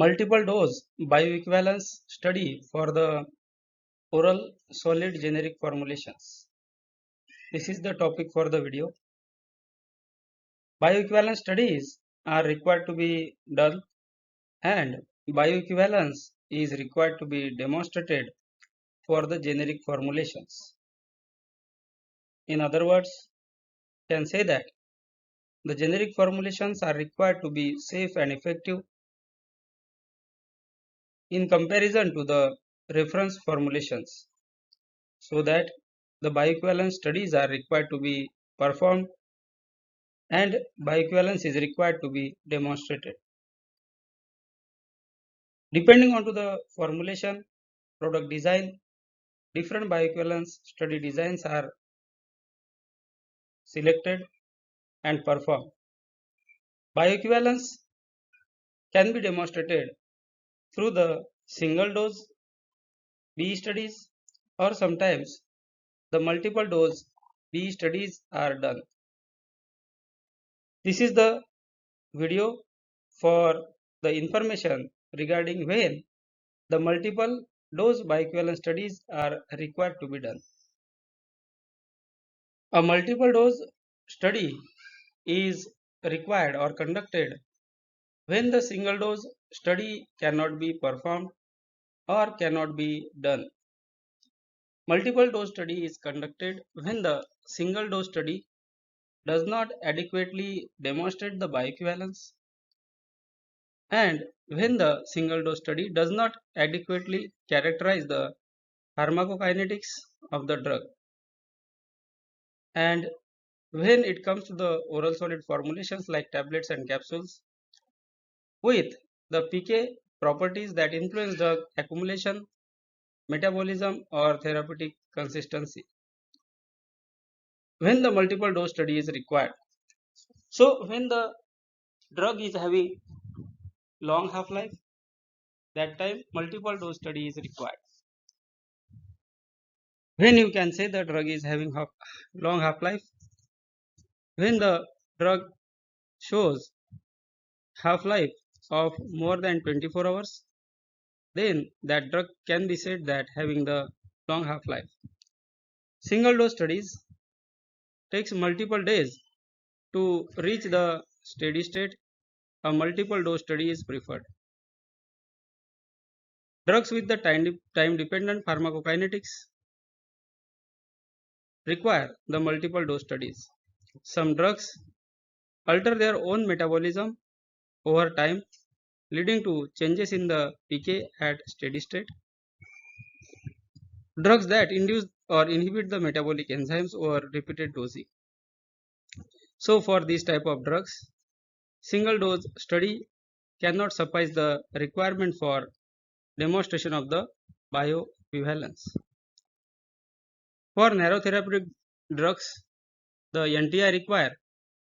Multiple dose bioequivalence study for the oral solid generic formulations. This is the topic for the video. Bioequivalence studies are required to be done and bioequivalence is required to be demonstrated for the generic formulations. In other words, can say that the generic formulations are required to be safe and effective in comparison to the reference formulations, so that the bioequivalence studies are required to be performed and bioequivalence is required to be demonstrated. Depending on to the formulation, product design, different bioequivalence study designs are selected and performed. Bioequivalence can be demonstrated through the single dose BE studies, or sometimes the multiple dose BE studies are done. This is the video for the information regarding when the multiple dose bioequivalence studies are required to be done. A multiple dose study is required or conducted when the single dose study cannot be performed or cannot be done. Multiple dose study is conducted when the single dose study does not adequately demonstrate the bioequivalence and when the single dose study does not adequately characterize the pharmacokinetics of the drug, and when it comes to the oral solid formulations like tablets and capsules with the PK properties that influence drug accumulation, metabolism or therapeutic consistency, when the multiple dose study is required. So when the drug is having long half-life, that time multiple dose study is required. When you can say the drug is having long half-life, when the drug shows half-life of more than 24 hours, then that drug can be said that having the long half-life. Single dose studies takes multiple days to reach the steady state. A multiple dose study is preferred. Drugs with the time dependent pharmacokinetics require the multiple dose studies. Some drugs alter their own metabolism over time, leading to changes in the PK at steady state. Drugs that induce or inhibit the metabolic enzymes over repeated dosing. So for these type of drugs, single dose study cannot suffice the requirement for demonstration of the bioequivalence. For narrow therapeutic drugs, the NTI require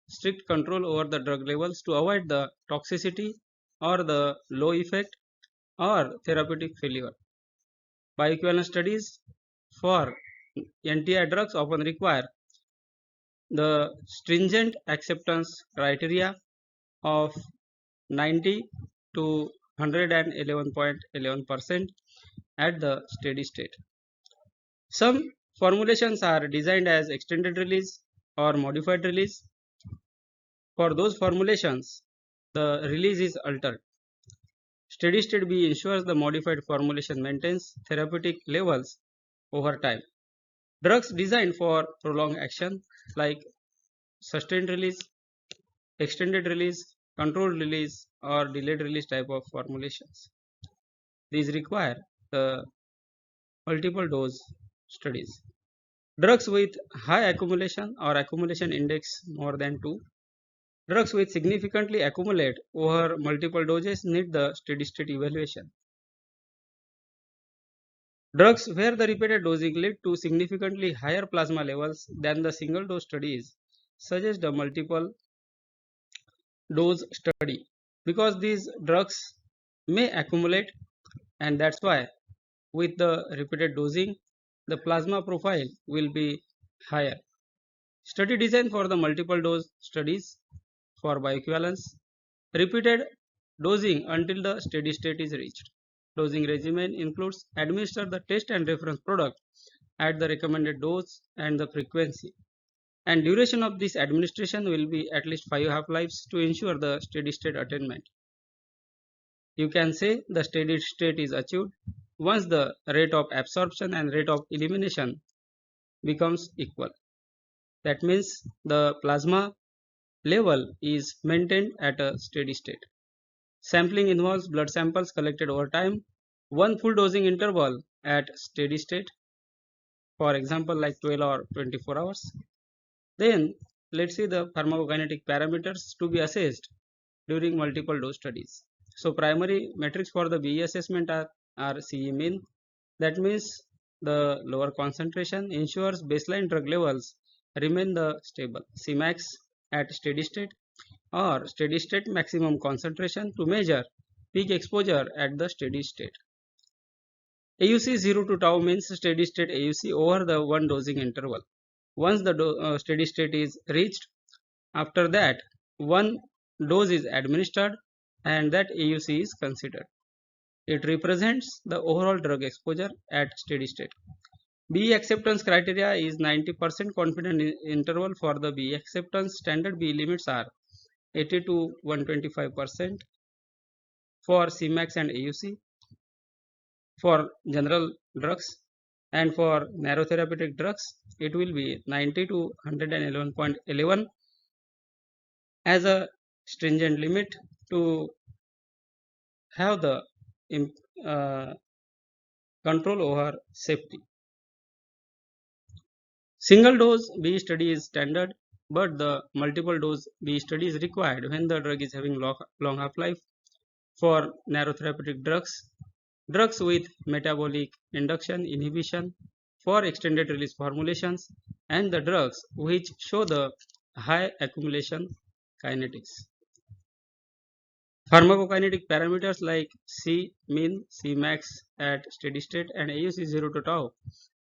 strict control over the drug levels to avoid the toxicity or the low effect or therapeutic failure. Bioequivalence studies for NTI drugs often require the stringent acceptance criteria of 90 to 111.11% at the steady state. Some formulations are designed as extended release or modified release. For those formulations, the release is altered. Steady state B ensures the modified formulation maintains therapeutic levels over time. Drugs designed for prolonged action like sustained release, extended release, controlled release or delayed release type of formulations. These require the multiple dose studies. Drugs with high accumulation or accumulation index more than 2. Drugs which significantly accumulate over multiple doses need the steady state evaluation. Drugs where the repeated dosing led to significantly higher plasma levels than the single dose studies suggest a multiple dose study, because these drugs may accumulate, and that's why with the repeated dosing the plasma profile will be higher. Study design for the multiple dose studies for bioequivalence. Repeated dosing until the steady state is reached. Dosing regimen includes administer the test and reference product at the recommended dose and the frequency. And duration of this administration will be at least 5 half-lives to ensure the steady state attainment. You can say the steady state is achieved once the rate of absorption and rate of elimination becomes equal. That means the plasma level is maintained at a steady state. Sampling involves blood samples collected over time, one full dosing interval at steady state, for example like 12 or 24 hours. Then let's see the pharmacokinetic parameters to be assessed during multiple dose studies. So primary metrics for the BE assessment are CE mean. That means the lower concentration ensures baseline drug levels remain the stable. Cmax at steady state or steady state maximum concentration to measure peak exposure at the steady state. AUC 0 to tau means steady state AUC over the one dosing interval. Once the steady state is reached, after that one dose is administered and that AUC is considered. It represents the overall drug exposure at steady state. BE acceptance criteria is 90% confidence interval. For the BE acceptance, standard BE limits are 80 to 125% for Cmax and AUC for general drugs, and for narrow therapeutic drugs it will be 90 to 111.11 as a stringent limit to have the uh, control over safety. Single dose BE study is standard, but the multiple dose BE study is required when the drug is having long half-life. For narrow therapeutic drugs, drugs with metabolic induction inhibition, for extended release formulations, and the drugs which show the high accumulation kinetics. Pharmacokinetic parameters like C mean, C max at steady state, and AUC 0 to tau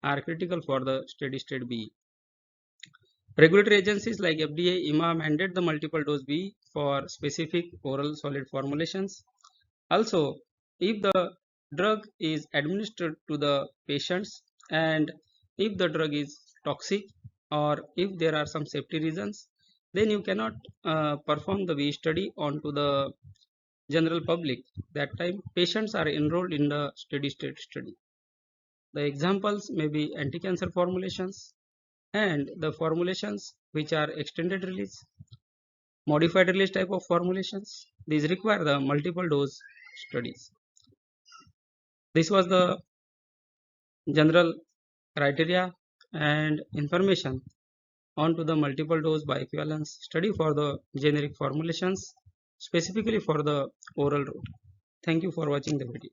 are critical for the steady state BE. Regulatory agencies like FDA, EMA mandate the multiple dose BE for specific oral solid formulations. Also, if the drug is administered to the patients and if the drug is toxic or if there are some safety reasons, then you cannot perform the BE study onto the general public. That time patients are enrolled in the steady state study. The examples may be anti-cancer formulations and the formulations which are extended release, modified release type of formulations. These require the multiple dose studies. This was the general criteria and information onto the multiple dose bioequivalence study for the generic formulations, specifically for the oral route. Thank you for watching the video.